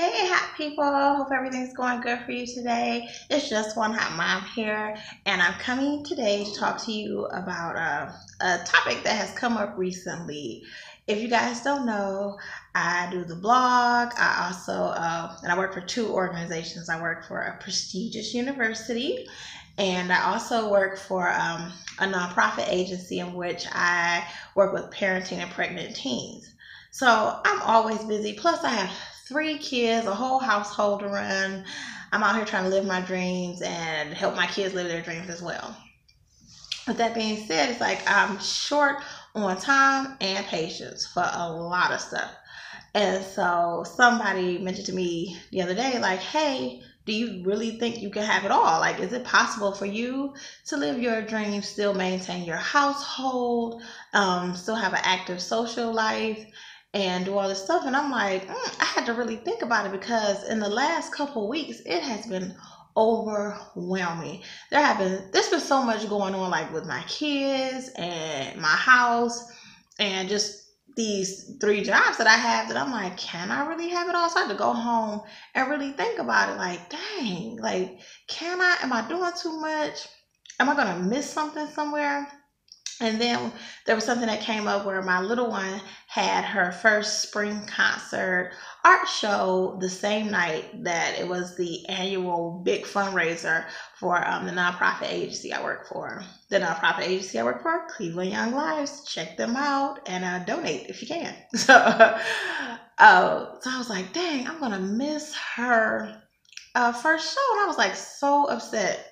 Hey, hot people. Hope everything's going good for you today. It's just one hot mom here, and I'm coming today to talk to you about a topic that has come up recently. If you guys don't know, I do the blog. I also, and I work for two organizations. I work for a prestigious university, and I also work for a nonprofit agency in which I work with parenting and pregnant teens. So I'm always busy. Plus, I have three kids, a whole household to run. I'm out here trying to live my dreams and help my kids live their dreams as well. With that being said, it's like I'm short on time and patience for a lot of stuff. And so somebody mentioned to me the other day, like, hey, do you really think you can have it all? Like, is it possible for you to live your dreams, still maintain your household, still have an active social life, and do all this stuff? And I'm like, I had to really think about it because in the last couple weeks, it has been overwhelming. There's been so much going on, like with my kids and my house, and just these three jobs that I have, that I'm like, can I really have it all? So I had to go home and really think about it. Like, dang, like, can I? Am I doing too much? Am I gonna miss something somewhere? And then there was something that came up where my little one had her first spring concert art show the same night that it was the annual big fundraiser for the nonprofit agency I work for. The nonprofit agency I work for, Cleveland Young Lives. Check them out and donate if you can. So I was like, dang, I'm going to miss her first show. And I was like so upset,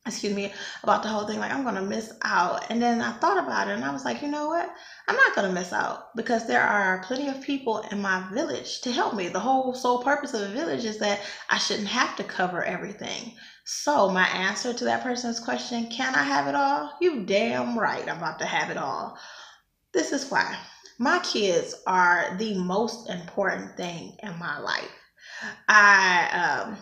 excuse me, about the whole thing. Like, I'm gonna miss out. And then I thought about it and I was like, you know what, I'm not gonna miss out because there are plenty of people in my village to help me. The whole sole purpose of the village is that I shouldn't have to cover everything. So my answer to that person's question, can I have it all? You damn right I'm about to have it all. This is why. My kids are the most important thing in my life. I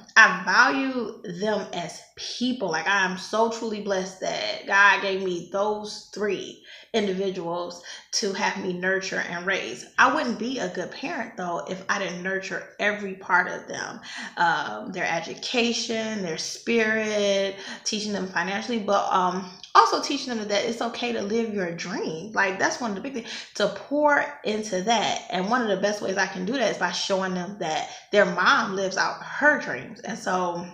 value them as people. Like, I am so truly blessed that God gave me those three individuals to have me nurture and raise. I wouldn't be a good parent though if I didn't nurture every part of them, their education, their spirit, teaching them financially, but also teaching them that it's okay to live your dream. Like, that's one of the big things, to pour into that. And one of the best ways I can do that is by showing them that their mom lives out her dreams. And so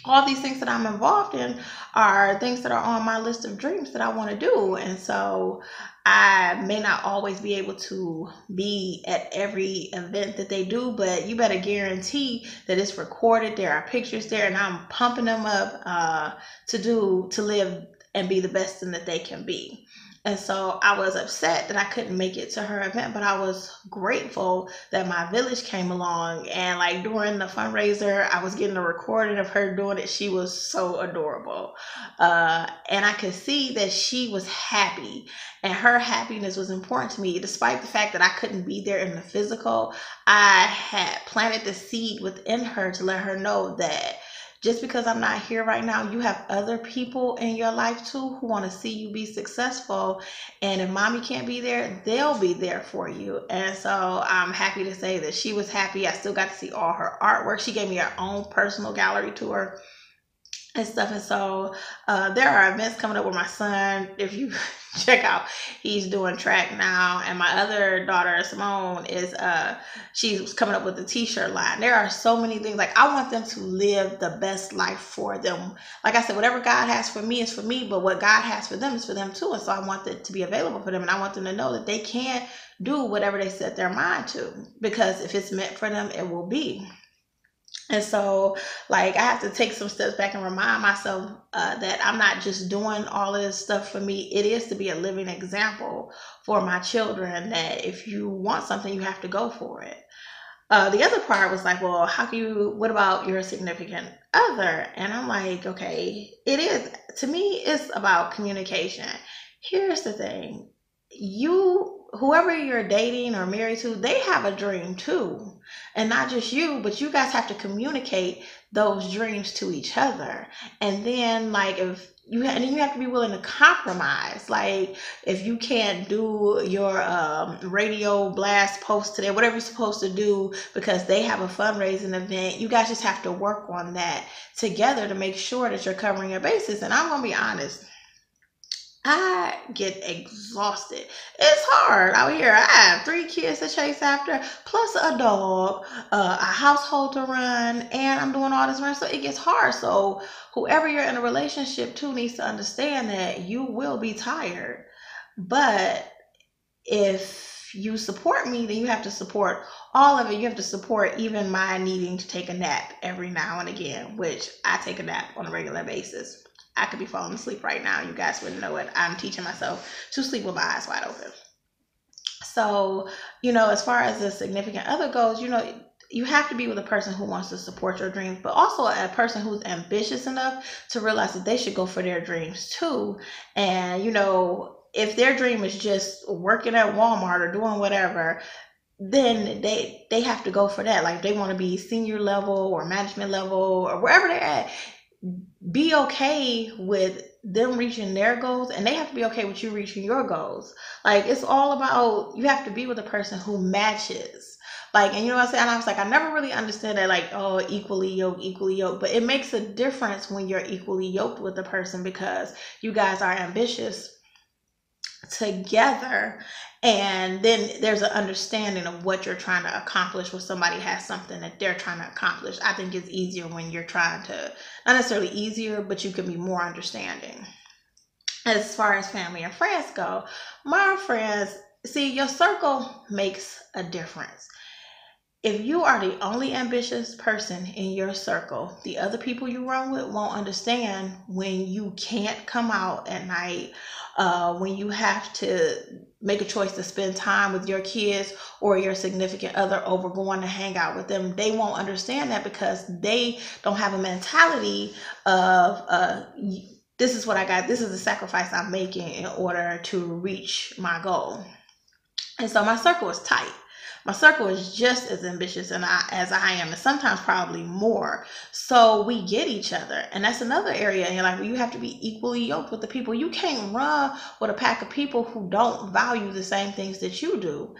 all these things that I'm involved in are things that are on my list of dreams that I want to do. And so I may not always be able to be at every event that they do, but you better guarantee that it's recorded. There are pictures there, and I'm pumping them up to live and be the best thing that they can be. And so I was upset that I couldn't make it to her event, but I was grateful that my village came along. And like during the fundraiser, I was getting a recording of her doing it. She was so adorable. And I could see that she was happy, and her happiness was important to me. Despite the fact that I couldn't be there in the physical, I had planted the seed within her to let her know that just because I'm not here right now, you have other people in your life too who want to see you be successful. And if mommy can't be there, they'll be there for you. And so I'm happy to say that she was happy. I still got to see all her artwork. She gave me her own personal gallery tour and stuff. And so there are events coming up with my son. If you check out, he's doing track now, and my other daughter Simone is she's coming up with the t-shirt line. There are so many things. Like, I want them to live the best life for them. Like I said, whatever God has for me is for me, but what God has for them is for them too. And so I want it to be available for them, and I want them to know that they can do whatever they set their mind to, because if it's meant for them, it will be. And so, like, I have to take some steps back and remind myself that I'm not just doing all of this stuff for me. It is to be a living example for my children, that if you want something, you have to go for it. The other part was like, well, what about your significant other? And I'm like, okay, it is, to me, it's about communication. Here's the thing. whoever you're dating or married to, they have a dream too. And not just you, but you guys have to communicate those dreams to each other. And then like if and then you have to be willing to compromise. Like if you can't do your radio blast post today, whatever you're supposed to do because they have a fundraising event, you guys just have to work on that together to make sure that you're covering your bases. And I'm gonna be honest, I get exhausted. It's hard out here. I have 3 kids to chase after, plus a dog, a household to run, and I'm doing all this running. So it gets hard. So whoever you're in a relationship to needs to understand that you will be tired. But if you support me, then you have to support all of it. You have to support even my needing to take a nap every now and again, which I take a nap on a regular basis. I could be falling asleep right now. You guys wouldn't know it. I'm teaching myself to sleep with my eyes wide open. So, as far as the significant other goes, you have to be with a person who wants to support your dreams, but also a person who's ambitious enough to realize that they should go for their dreams too. And, if their dream is just working at Walmart or doing whatever, then they have to go for that. Like if they want to be senior level or management level or wherever they're at, be okay with them reaching their goals, and they have to be okay with you reaching your goals. Like it's all about, you have to be with a person who matches. Like, and you know what I'm saying? And I was like, I never really understood that, like, oh, equally yoked, but it makes a difference when you're equally yoked with a person because you guys are ambitious together, and then there's an understanding of what you're trying to accomplish when somebody has something that they're trying to accomplish. I think it's easier when you're trying to, not necessarily easier, but you can be more understanding. As far as family and friends go, my friends, see, your circle makes a difference. If you are the only ambitious person in your circle, the other people you run with won't understand when you can't come out at night, when you have to make a choice to spend time with your kids or your significant other over going to hang out with them. They won't understand that because they don't have a mentality of this is what I got, this is the sacrifice I'm making in order to reach my goal. And so my circle is tight. My circle is just as ambitious as I am, and sometimes probably more. So we get each other. And that's another area in your life where you have to be equally yoked with the people. You can't run with a pack of people who don't value the same things that you do.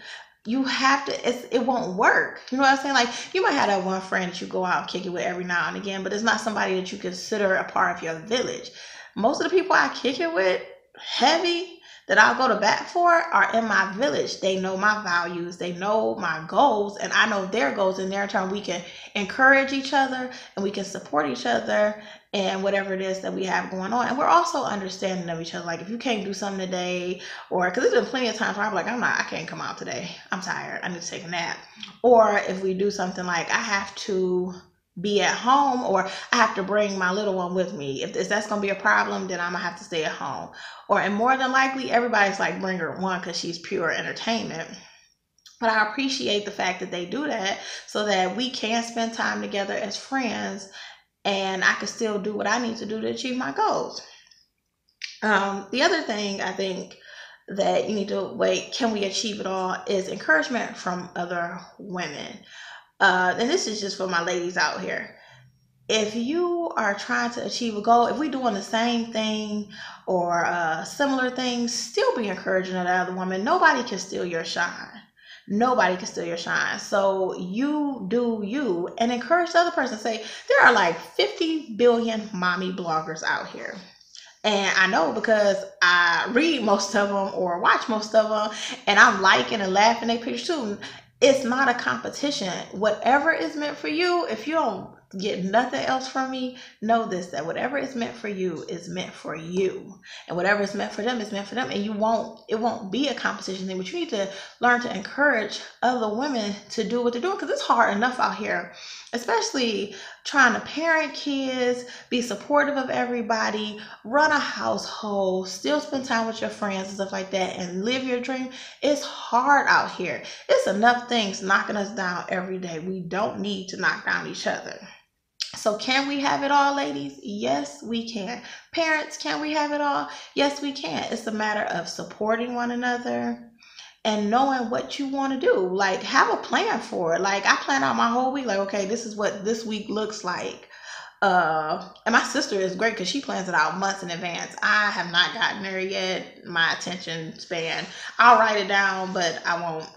You have to, it won't work. You know what I'm saying? Like, you might have that one friend that you go out and kick it with every now and again, but it's not somebody that you consider a part of your village. Most of the people I kick it with, heavy, that I'll go to bat for are in my village. They know my values, they know my goals, and I know their goals. In their turn, we can encourage each other and we can support each other and whatever it is that we have going on. And we're also understanding of each other. Like if you can't do something today, or because there's been plenty of times where I'm like, I can't come out today. I'm tired. I need to take a nap. Or if we do something like I have to be at home or I have to bring my little one with me. If that's going to be a problem, then I'm going to have to stay at home. And more than likely, everybody's like, bring her one because she's pure entertainment. But I appreciate the fact that they do that so that we can spend time together as friends and I can still do what I need to do to achieve my goals. The other thing I think that you need to wait, can we achieve it all, is encouragement from other women. And this is just for my ladies out here. If you are trying to achieve a goal, if we're doing the same thing or similar things, still be encouraging of the other woman. Nobody can steal your shine. Nobody can steal your shine. So you do you and encourage the other person. Say, there are like 50 billion mommy bloggers out here. And I know because I read most of them or watch most of them, and I'm liking and laughing at pictures too. It's not a competition. Whatever is meant for you, if you don't get nothing else from me, know this, that whatever is meant for you is meant for you. And whatever is meant for them is meant for them. And it won't be a competition thing, but you need to learn to encourage other women to do what they're doing, because it's hard enough out here, especially trying to parent kids, be supportive of everybody, run a household, still spend time with your friends and stuff like that, and live your dream. It's hard out here. It's enough things knocking us down every day. We don't need to knock down each other. So can we have it all, ladies? Yes, we can. Parents, can we have it all? Yes, we can. It's a matter of supporting one another and knowing what you want to do. Like, have a plan for it. Like, I plan out my whole week. Like, okay, this is what this week looks like. And my sister is great because she plans it out months in advance. I have not gotten there yet. My attention span, I'll write it down, but I won't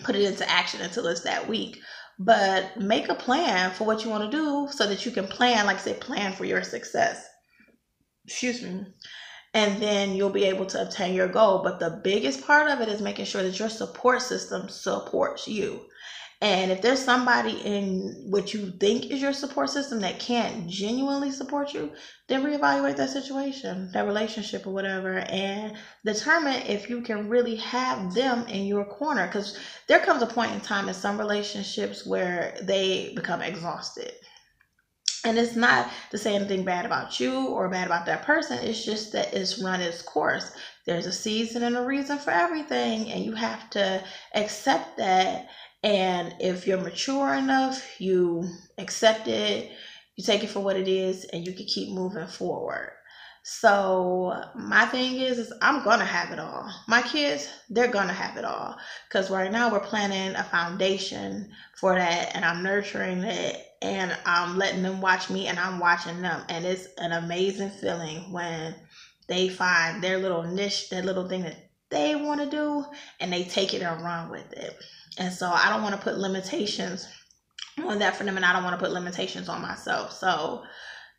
put it into action until it's that week. But make a plan for what you want to do so that you can plan, like I said, plan for your success. Excuse me. And then you'll be able to obtain your goal. But the biggest part of it is making sure that your support system supports you. And if there's somebody in what you think is your support system that can't genuinely support you, then reevaluate that situation, that relationship, or whatever, and determine if you can really have them in your corner. Because there comes a point in time in some relationships where they become exhausted. And it's not to say anything bad about you or bad about that person. It's just that it's run its course. There's a season and a reason for everything, and you have to accept that. And if you're mature enough, you accept it, you take it for what it is, and you can keep moving forward. So my thing is I'm gonna have it all. My kids, they're gonna have it all. Because right now we're planning a foundation for that, and I'm nurturing it, and I'm letting them watch me, and I'm watching them. And it's an amazing feeling when they find their little niche, their little thing that they want to do, and they take it and run with it. And so I don't want to put limitations on that for them, and I don't want to put limitations on myself. So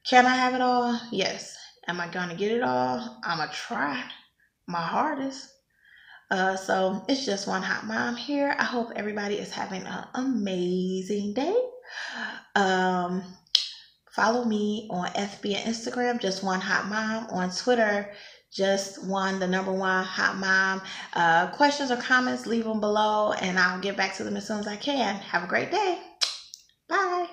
can I have it all? Yes. Am I gonna get it all? I'm gonna try my hardest. So it's just one hot mom here. I hope everybody is having an amazing day. Um, Follow me on FB and Instagram, just one hot mom. On Twitter, just one, the number one hot mom. Questions or comments, leave them below, and I'll get back to them as soon as I can. Have a great day. Bye.